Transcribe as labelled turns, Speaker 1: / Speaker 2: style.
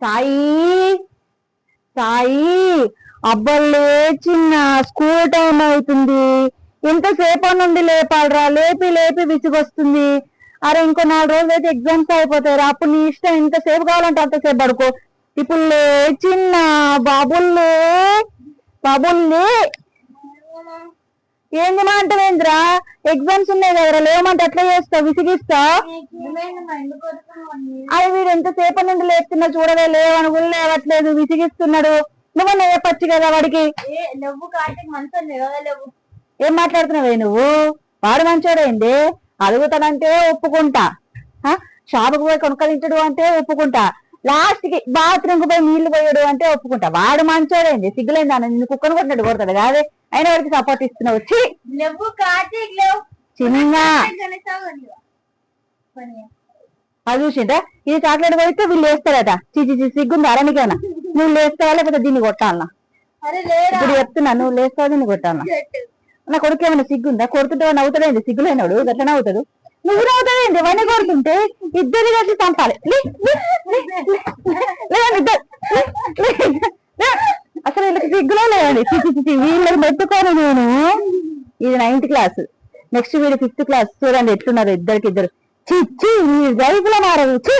Speaker 1: సాయి సాయి అబ్బాయి లేచిన school time అవుతుంది. ఎంతసేపు నుండి లేపాలరా, లేపి లేపి విసిగొస్తుంది. అరే ఇంకో 4 రోజులు అయితే ఎగ్జామ్స్ అయిపోతాయి. అప్పుడు నీ ఇష్టం, ఎంతసేపు కావాలంటే అంతసేపు పడుకో. ఇప్పుడు లేచిన బాబుల్ని బాబుల్ని ఏం చేయమంటావేంద్రా? ఎగ్జామ్స్ ఉన్నాయి కదరా, లేవమంటే ఎట్లా చేస్తావు? విసిగిస్తావు. అది వీడు ఎంతసేపు నుండి లేపుతున్నా చూడవే, లేవని కూడా లేవట్లేదు, విసిగిస్తున్నాడు. నువ్వు లేపచ్చు కదా వాడికి. ఏం మాట్లాడుతున్నావే నువ్వు? వాడు మంచోడేంది? అడుగుతానంటే ఒప్పుకుంటా, షాపుకు పోయి కొనుక్కలించడు అంటే ఒప్పుకుంటా, లాస్ట్ కి బాత్రూమ్ కు పోయి నీళ్లు పోయాడు అంటే ఒప్పుకుంటా. వాడు మంచోడేంది? సిగ్గులేంది అన్న, నిన్ను కుక్కను కొట్టినట్టు కొడతాడు కాదే, అయినా వాడికి సపోర్ట్ ఇస్తున్నావు. చిన్న అది చూసిందా, ఇది చాక్లెట్ పోయితే వీళ్ళు వేస్తారట. సిగ్గుంది అరణికేనా? నువ్వు లేస్తావా లేకపోతే దీన్ని కొట్టాలన్నా? ఇప్పుడు చెప్తున్నా, నువ్వు లేస్తావా దీన్ని కొట్టాలన్నా? నా కొడుకు ఏమైనా సిగ్గుందా? కొడుతుంటే నవ్వుతాడేంది? సిగ్గులేనాడు గట్లా నవ్వుతాడు. నువ్వు నవ్వుతాడేంది? వన్నీ కొడుతుంటే ఇద్దరు కలిసి చంపాలి. అసలు వీళ్ళకి సిగ్గులో లేదండి. వీళ్ళకి పెట్టుకోను నేను. ఇది 9th క్లాస్, నెక్స్ట్ వీడు 5th క్లాస్. చూడండి ఎట్లున్నారు ఇద్దరికిద్దరు. చిచ్చి, ఈ లైఫ్ లో మారదు. చి